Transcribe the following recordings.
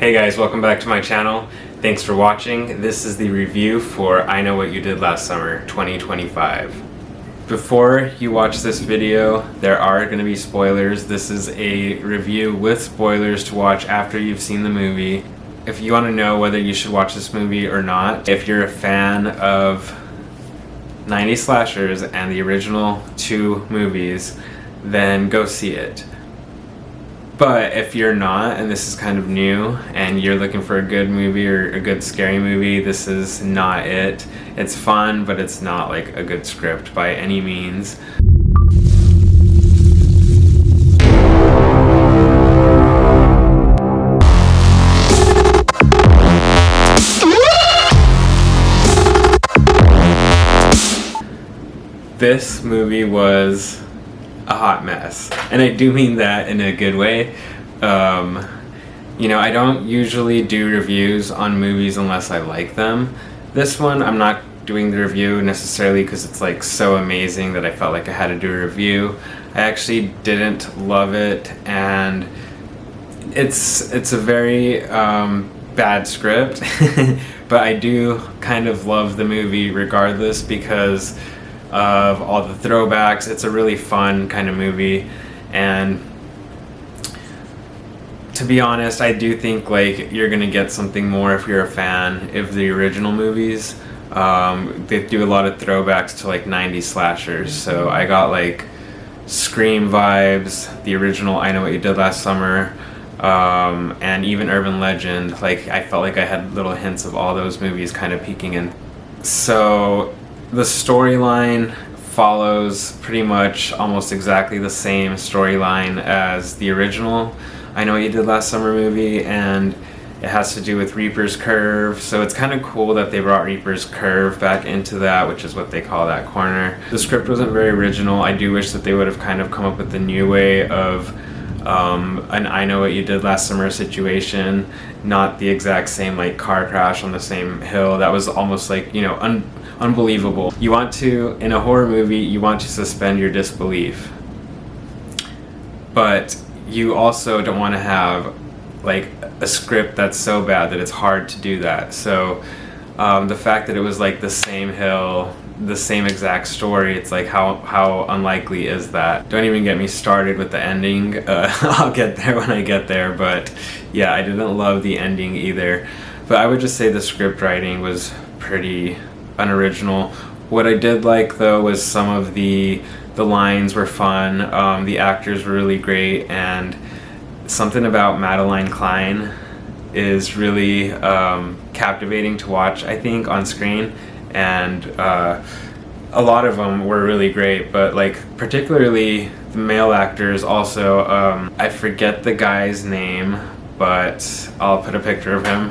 Hey guys, welcome back to my channel. Thanks for watching. This is the review for I Know What You Did Last Summer 2025. Before you watch this video, there are going to be spoilers. This is a review with spoilers to watch after you've seen the movie. If you want to know whether you should watch this movie or not, if you're a fan of 90s slashers and the original two movies, then go see it. But if you're not, and this is kind of new, and you're looking for a good movie or a good scary movie, this is not it. It's fun, but it's not like a good script by any means. This movie was a hot mess, and I do mean that in a good way. You know, I don't usually do reviews on movies unless I like them. This one, I'm not doing the review necessarily because it's like so amazing that I felt like I had to do a review. I actually didn't love it, and it's a very bad script, but I do kind of love the movie regardless because of all the throwbacks. It's a really fun kind of movie, and to be honest, I do think like you're gonna get something more if you're a fan of the original movies. They do a lot of throwbacks to like 90s slashers, so I got like Scream vibes, the original I Know What You Did Last Summer, and even Urban Legend. Like I felt like I had little hints of all those movies kind of peeking in. So the storyline follows pretty much almost exactly the same storyline as the original I Know What You Did Last Summer movie, and it has to do with Reaper's Curve. So it's kind of cool that they brought Reaper's Curve back into that, which is what they call that corner. The script wasn't very original. I do wish that they would have kind of come up with a new way of an I Know What You Did Last Summer situation, not the exact same like car crash on the same hill. That was almost like, you know, unbelievable. You want to, in a horror movie, you want to suspend your disbelief, but you also don't want to have like a script that's so bad that it's hard to do that. So the fact that it was like the same hill, the same exact story, it's like how unlikely is that? Don't even get me started with the ending. I'll get there when I get there, but yeah, I didn't love the ending either. But I would just say the script writing was pretty unoriginal. What I did like though was some of the lines were fun. The actors were really great, and something about Madeline Klein is really captivating to watch, I think, on screen. And a lot of them were really great, but like particularly the male actors also. I forget the guy's name, but I'll put a picture of him.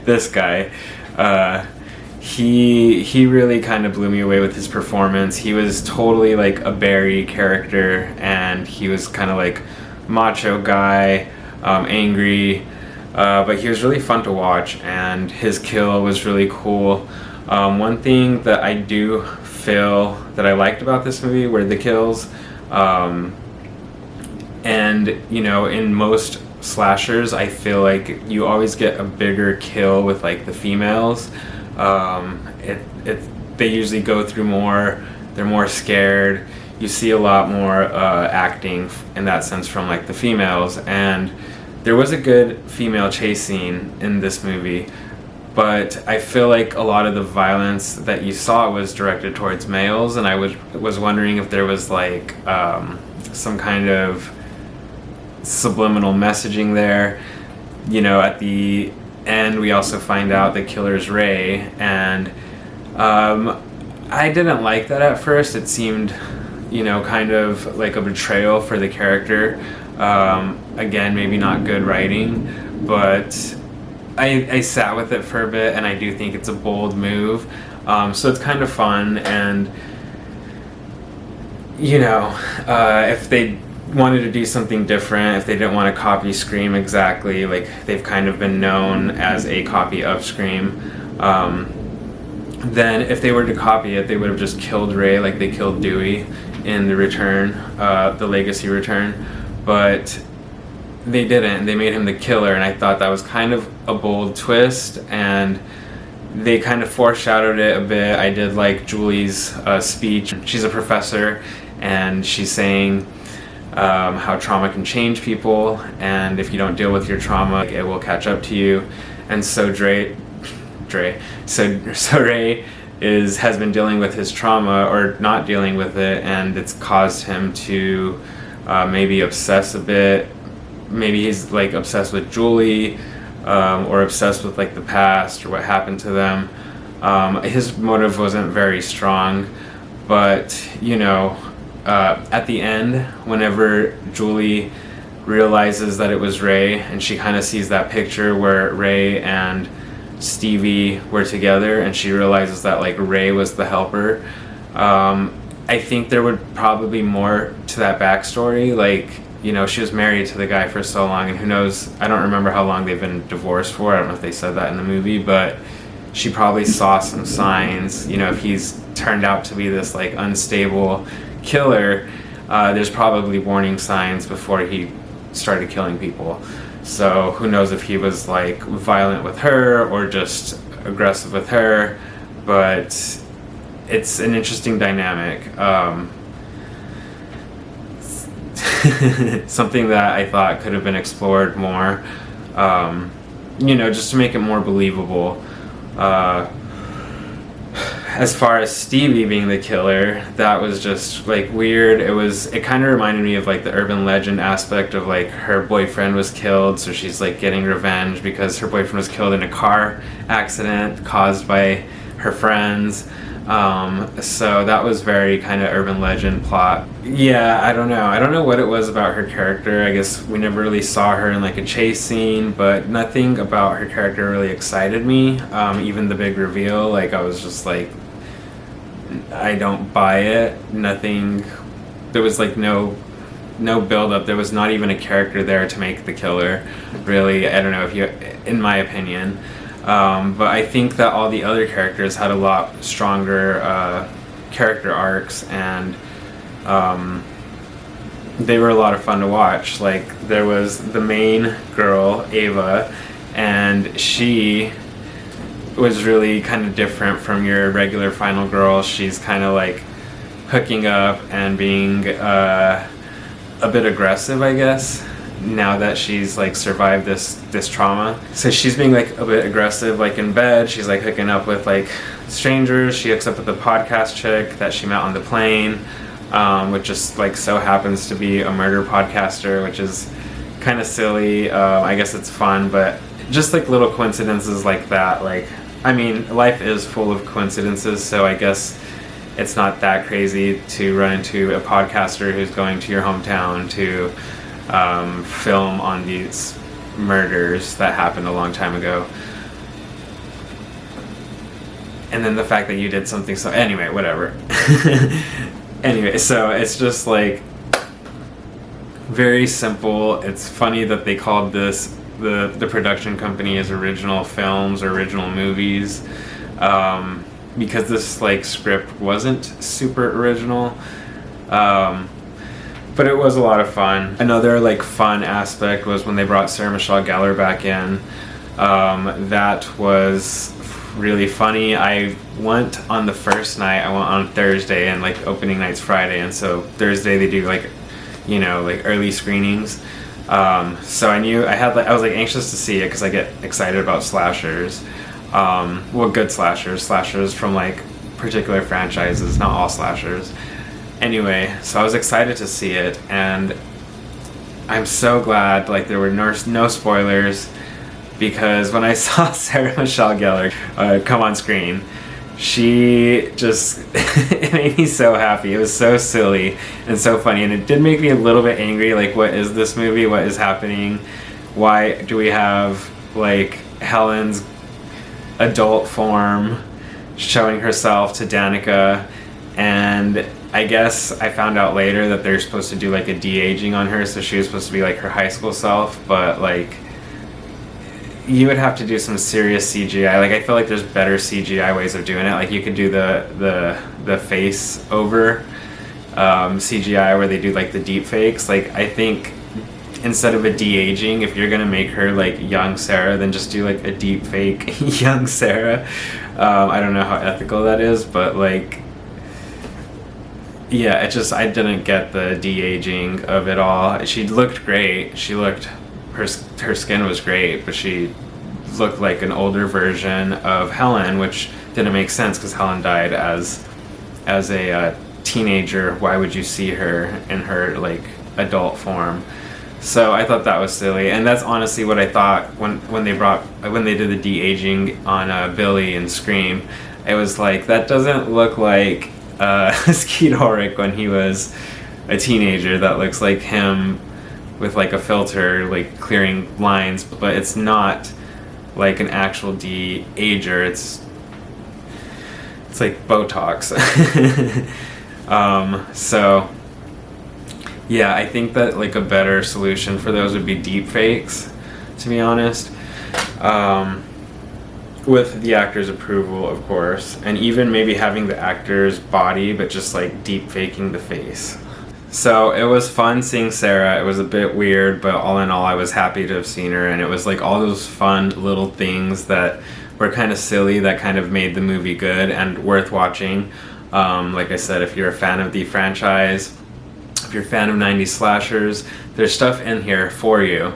This guy. He really kind of blew me away with his performance. He was totally like a Barry character, and he was kind of like macho guy, angry, but he was really fun to watch, and his kill was really cool. One thing that I do feel that I liked about this movie were the kills, and you know, in most slashers I feel like you always get a bigger kill with like the females. They usually go through more, they're more scared. You see a lot more acting in that sense from like the females, and there was a good female chase scene in this movie, but I feel like a lot of the violence that you saw was directed towards males, and I was wondering if there was like some kind of subliminal messaging there. You know, at the end we also find out the killer's Ray, and I didn't like that at first. It seemed, you know, kind of like a betrayal for the character. Again, maybe not good writing, but I sat with it for a bit, and I do think it's a bold move. So it's kind of fun, and you know, if they wanted to do something different, if they didn't want to copy Scream exactly, like they've kind of been known as a copy of Scream, then if they were to copy it, they would have just killed Ray like they killed Dewey in the Return, the Legacy Return. But they didn't. They made him the killer, and I thought that was kind of a bold twist, and they kind of foreshadowed it a bit. I did like Julie's speech. She's a professor, and she's saying how trauma can change people, and if you don't deal with your trauma, it will catch up to you. And so Ray has been dealing with his trauma, or not dealing with it, and it's caused him to maybe obsess a bit. Maybe he's like obsessed with Julie, or obsessed with like the past or what happened to them. His motive wasn't very strong, but you know, at the end, whenever Julie realizes that it was Ray, and she kind of sees that picture where Ray and Stevie were together, and she realizes that like Ray was the helper. I think there would probably be more to that backstory. Like, you know, she was married to the guy for so long, and who knows, I don't remember how long they've been divorced for. I don't know if they said that in the movie, but she probably saw some signs. You know, if he's turned out to be this like unstable killer, there's probably warning signs before he started killing people. So who knows if he was like violent with her or just aggressive with her, but it's an interesting dynamic. Something that I thought could have been explored more, you know, just to make it more believable. As far as Stevie being the killer, that was just like weird. It kind of reminded me of like the urban legend aspect of like her boyfriend was killed, so she's like getting revenge because her boyfriend was killed in a car accident caused by her friends. So that was very kind of urban legend plot. Yeah, I don't know what it was about her character. I guess we never really saw her in like a chase scene, but nothing about her character really excited me. Even the big reveal, like I was just like, I don't buy it. Nothing. There was like no build up. There was not even a character there to make the killer. Really, I don't know if you, in my opinion. But I think that all the other characters had a lot stronger character arcs, and they were a lot of fun to watch. Like, there was the main girl, Ava, and she was really kind of different from your regular final girl. She's kind of like hooking up and being a bit aggressive, I guess, now that she's like survived this trauma. So she's being like a bit aggressive, like in bed. She's like hooking up with like strangers. She hooks up with the podcast chick that she met on the plane, which just like so happens to be a murder podcaster, which is kind of silly. I guess it's fun, but just like little coincidences like that. Like, I mean, life is full of coincidences, so I guess it's not that crazy to run into a podcaster who's going to your hometown to film on these murders that happened a long time ago. And then the fact that you did something so... Anyway, whatever. Anyway, so it's just like very simple. It's funny that they called this the production company as Original Films or Original Movies, because this like script wasn't super original. But it was a lot of fun. Another like fun aspect was when they brought Sarah Michelle Gellar back in. That was really funny. I went on the first night. I went on Thursday, and like opening night's Friday, and so Thursday they do like, you know, like early screenings. So I knew I was like anxious to see it because I get excited about slashers. Well, good slashers from like particular franchises, not all slashers. Anyway, so I was excited to see it, and I'm so glad like there were no spoilers, because when I saw Sarah Michelle Gellar come on screen, she just it made me so happy. It was so silly and so funny, and it did make me a little bit angry. Like, what is this movie? What is happening? Why do we have like Helen's adult form showing herself to Danica? And I guess I found out later that they're supposed to do like a de-aging on her, so she was supposed to be like her high school self, but like you would have to do some serious CGI. Like, I feel like there's better CGI ways of doing it. Like, you could do the face over CGI where they do like the deep fakes. Like, I think instead of a de-aging, if you're gonna make her like young Sarah, then just do like a deep fake young Sarah. I don't know how ethical that is, but like, yeah, I didn't get the de-aging of it all. She looked great. Her skin was great, but she looked like an older version of Helen, which didn't make sense because Helen died as a teenager. Why would you see her in her like adult form? So I thought that was silly, and that's honestly what I thought when they did the de-aging on Billy and Scream. It was like, that doesn't look like Skeet Ulrich when he was a teenager. That looks like him with like a filter, like clearing lines, but it's not like an actual de-ager. It's like Botox. So yeah, I think that like a better solution for those would be deep fakes, to be honest. With the actor's approval, of course, and even maybe having the actor's body, but just like deep faking the face. So it was fun seeing Sarah. It was a bit weird, but all in all, I was happy to have seen her, and it was like all those fun little things that were kind of silly that kind of made the movie good and worth watching. Like I said, if you're a fan of the franchise, if you're a fan of 90s slashers, there's stuff in here for you.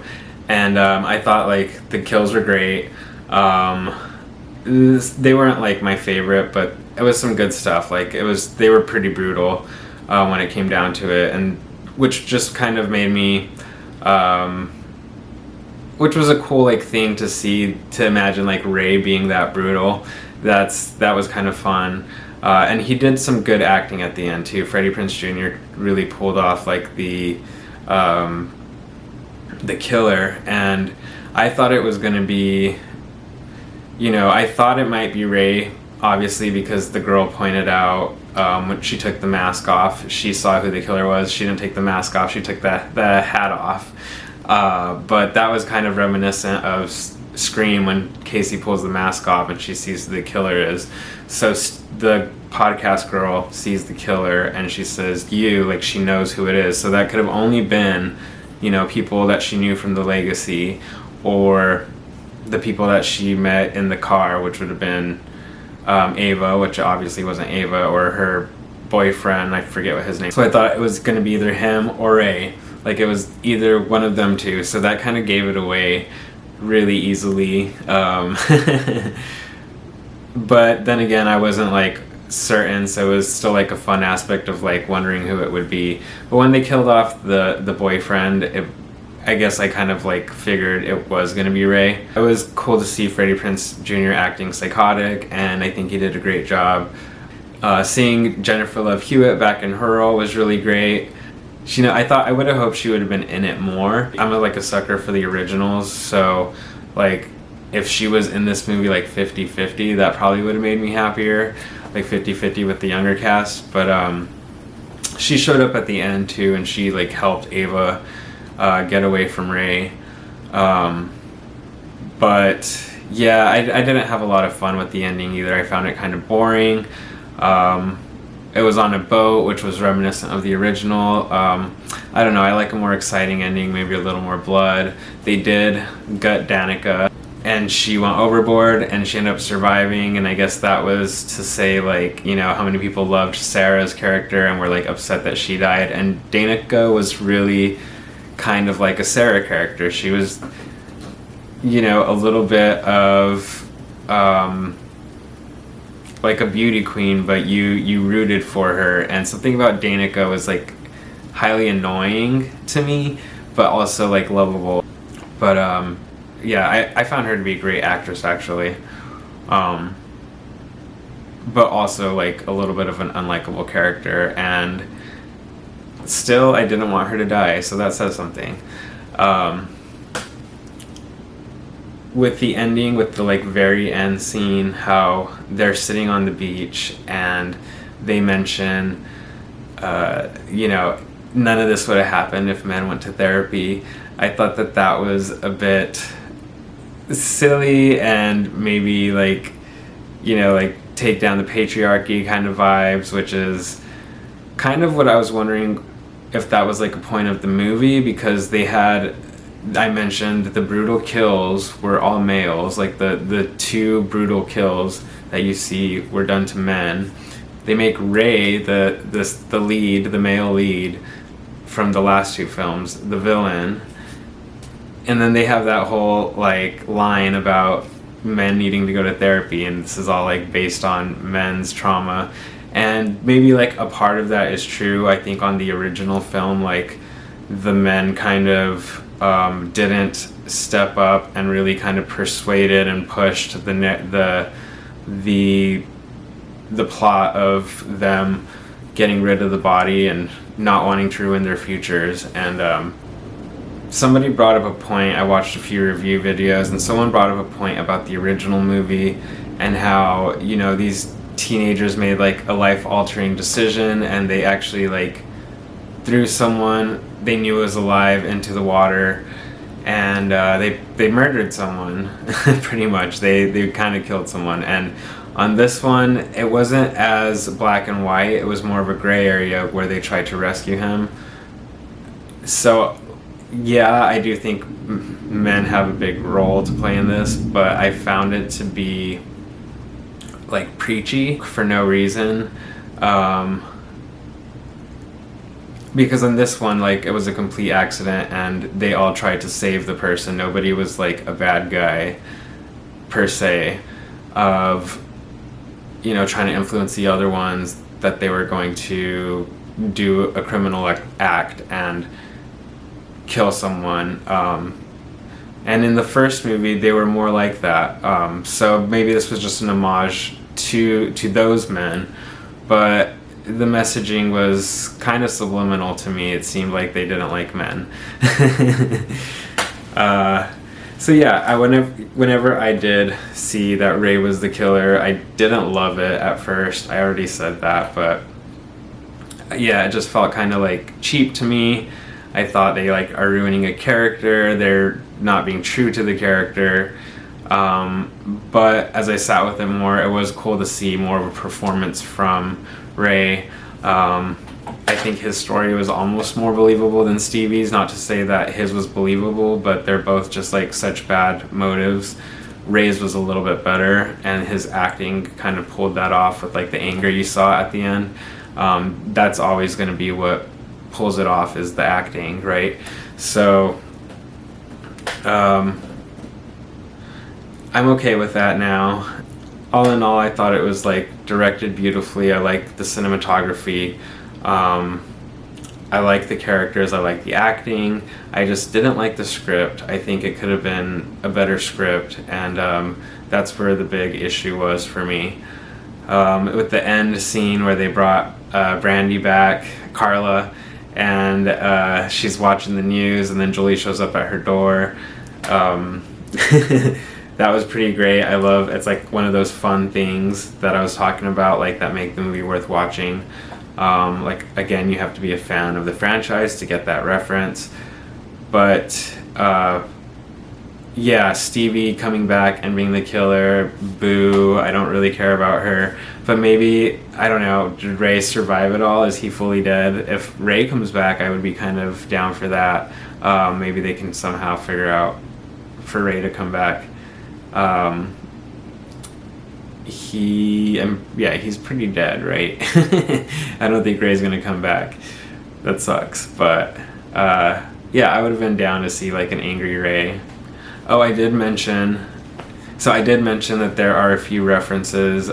And I thought like the kills were great. They weren't like my favorite, but it was some good stuff. Like they were pretty brutal when it came down to it, and which just kind of made me, which was a cool like thing to see, to imagine like Ray being that brutal. That was kind of fun. And he did some good acting at the end too. Freddie Prinze Jr. really pulled off like the killer, and I thought it was gonna be, I thought it might be Ray, obviously, because the girl pointed out when she took the mask off, she saw who the killer was. She didn't take the mask off, she took the hat off. But that was kind of reminiscent of Scream when Casey pulls the mask off and she sees who the killer is. So the podcast girl sees the killer and she says, "You," like she knows who it is. So that could have only been, people that she knew from the Legacy, or the people that she met in the car, which would have been Ava, which obviously wasn't Ava, or her boyfriend, I forget what his name. So I thought it was going to be either him or Ray. Like it was either one of them two. So that kind of gave it away really easily. But then again, I wasn't like certain, so it was still like a fun aspect of like wondering who it would be. But when they killed off the boyfriend, I guess I kind of like figured it was going to be Ray. It was cool to see Freddie Prinze Jr. acting psychotic, and I think he did a great job. Seeing Jennifer Love Hewitt back in her role was really great. I would have hoped she would have been in it more. I'm like a sucker for the originals, so like if she was in this movie like 50-50, that probably would have made me happier, like 50-50 with the younger cast. But she showed up at the end too, and she like helped Ava get away from Ray. But yeah, I didn't have a lot of fun with the ending either. I found it kind of boring. It was on a boat, which was reminiscent of the original. I don't know, I like a more exciting ending, maybe a little more blood. They did gut Danica, and she went overboard, and she ended up surviving, and I guess that was to say, like, how many people loved Sarah's character and were, like, upset that she died, and Danica was really kind of like a Sarah character. She was, a little bit of, like a beauty queen, but you rooted for her, and something about Danica was like highly annoying to me, but also like lovable. But yeah, I found her to be a great actress actually, but also like a little bit of an unlikable character, and still I didn't want her to die, so that says something. With the ending, with the like very end scene, how they're sitting on the beach and they mention, none of this would have happened if men went to therapy. I thought that was a bit silly and maybe like, like take down the patriarchy kind of vibes, which is kind of what I was wondering if that was like a point of the movie, because I mentioned the brutal kills were all males, like the two brutal kills that you see were done to men. They make Ray the male lead from the last two films, the villain, and then they have that whole like line about men needing to go to therapy, and this is all like based on men's trauma, and maybe like a part of that is true. I think on the original film, like the men kind of didn't step up and really kind of persuaded and pushed the plot of them getting rid of the body and not wanting to ruin their futures. And somebody brought up a point. I watched a few review videos, and someone brought up a point about the original movie and how, you know, these teenagers made like a life-altering decision, and they actually like threw someone they knew was alive into the water, and they murdered someone. Pretty much they kind of killed someone. And on this one, it wasn't as black and white. It was more of a gray area where they tried to rescue him. So yeah, I do think men have a big role to play in this, but I found it to be like preachy for no reason. Because on this one, like, it was a complete accident and they all tried to save the person. Nobody was like a bad guy per se, of, you know, trying to influence the other ones that they were going to do a criminal act and kill someone. And in the first movie, they were more like that. So maybe this was just an homage to those men, but the messaging was kind of subliminal to me. It seemed like they didn't like men. So yeah, whenever I did see that Ray was the killer, I didn't love it at first. I already said that, but yeah, it just felt kind of like cheap to me. I thought they like are ruining a character. They're not being true to the character. But as I sat with it more, it was cool to see more of a performance from Ray. I think his story was almost more believable than Stevie's. Not to say that his was believable, but they're both just like such bad motives. Ray's was a little bit better, and his acting kind of pulled that off with like the anger you saw at the end. That's always going to be what pulls it off, is the acting, right? So I'm okay with that now. All in all, I thought it was like directed beautifully. I liked the cinematography. I like the characters. I like the acting. I just didn't like the script. I think it could have been a better script, and that's where the big issue was for me. With the end scene where they brought Brandy back, Carla, and she's watching the news, and then Julie shows up at her door. That was pretty great. I love, it's like one of those fun things that I was talking about, like that make the movie worth watching. Like, again, you have to be a fan of the franchise to get that reference. But yeah, Stevie coming back and being the killer, boo, I don't really care about her. But maybe, I don't know, did Ray survive it all? Is he fully dead? If Ray comes back, I would be kind of down for that. Maybe they can somehow figure out for Ray to come back. He's pretty dead, right? I don't think Ray's gonna come back. That sucks. But yeah, I would have been down to see like an angry Ray. Oh, I did mention that there are a few references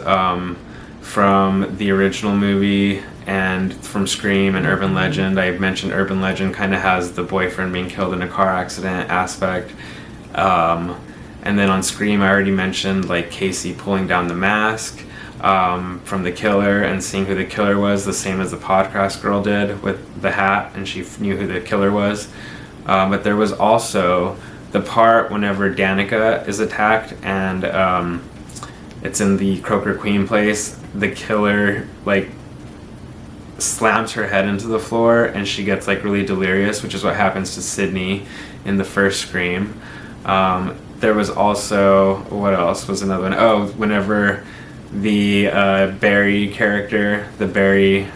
from the original movie and from Scream and Urban Legend. I mentioned Urban Legend kind of has the boyfriend being killed in a car accident aspect. And then on Scream, I already mentioned like Casey pulling down the mask from the killer and seeing who the killer was, the same as the podcast girl did with the hat, and she knew who the killer was. But there was also the part whenever Danica is attacked and it's in the Croaker Queen place, the killer like slams her head into the floor and she gets like really delirious, which is what happens to Sydney in the first Scream. There was also, what else was another one? Oh, whenever the Barry character, the Barry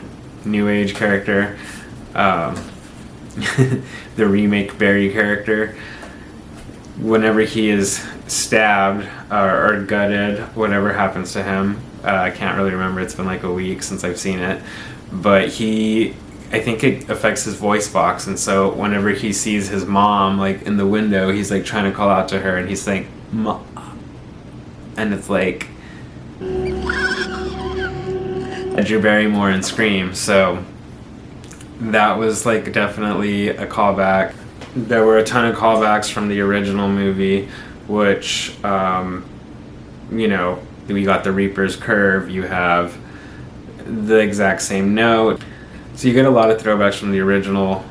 New Age character, the remake Barry character. Whenever he is stabbed or gutted, whatever happens to him, I can't really remember. It's been like a week since I've seen it, but I think it affects his voice box, and so whenever he sees his mom like in the window, he's like trying to call out to her, and he's like, "Mom," and it's like Drew Barrymore in Scream. So that was like definitely a callback. There were a ton of callbacks from the original movie, which you know, we got the Reaper's Curve. You have the exact same note. So you get a lot of throwbacks from the original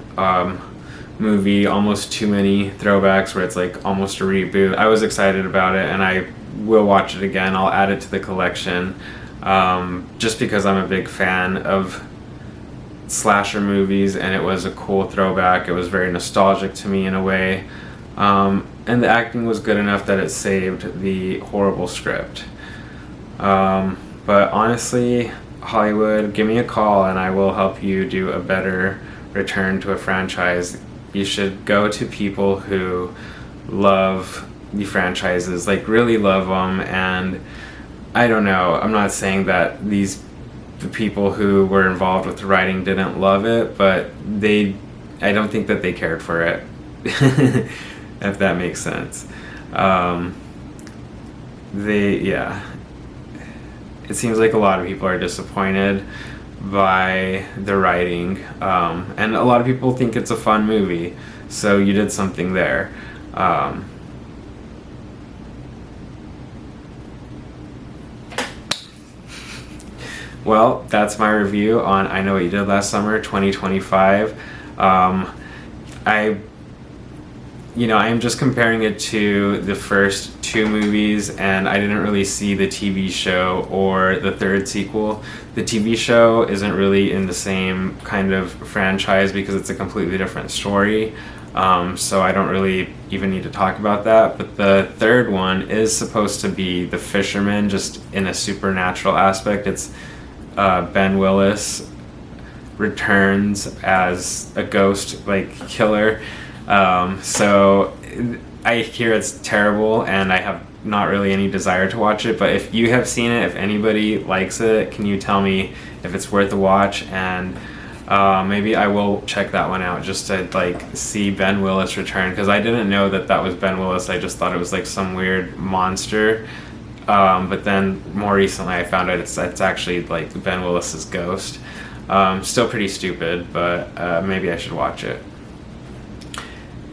movie, almost too many throwbacks where it's like almost a reboot. I was excited about it, and I will watch it again. I'll add it to the collection just because I'm a big fan of slasher movies, and it was a cool throwback. It was very nostalgic to me in a way, and the acting was good enough that it saved the horrible script. But honestly, Hollywood, give me a call and I will help you do a better return to a franchise. You should go to people who love the franchises, like really love them. And I don't know, I'm not saying that the people who were involved with the writing didn't love it, but I don't think that they cared for it, if that makes sense. It seems like a lot of people are disappointed by the writing, and a lot of people think it's a fun movie, so you did something there. Well, that's my review on I Know What You Did Last Summer 2025. I am just comparing it to the first two movies, and I didn't really see the TV show or the third sequel. The TV show isn't really in the same kind of franchise because it's a completely different story, so I don't really even need to talk about that. But the third one is supposed to be The Fisherman, just in a supernatural aspect. It's Ben Willis returns as a ghost killer. So I hear it's terrible, and I have not really any desire to watch it. But if you have seen it, if anybody likes it, can you tell me if it's worth a watch? And maybe I will check that one out just to see Ben Willis return, because I didn't know that was Ben Willis. I just thought it was some weird monster. But then more recently I found out it's actually Ben Willis's ghost. Still pretty stupid, but maybe I should watch it.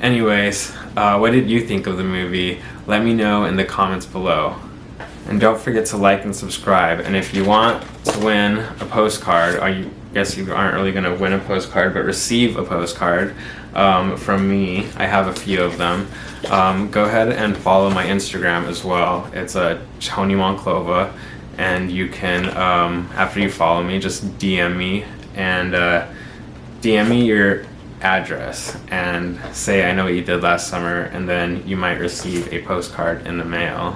Anyways, what did you think of the movie? Let me know in the comments below. And don't forget to like and subscribe. And if you want to win a postcard, I guess you aren't really going to win a postcard, but receive a postcard from me. I have a few of them. Go ahead and follow my Instagram as well. It's Tony Monclova. And you can, after you follow me, just DM me and DM me your address and say I know what you did last summer, and then you might receive a postcard in the mail.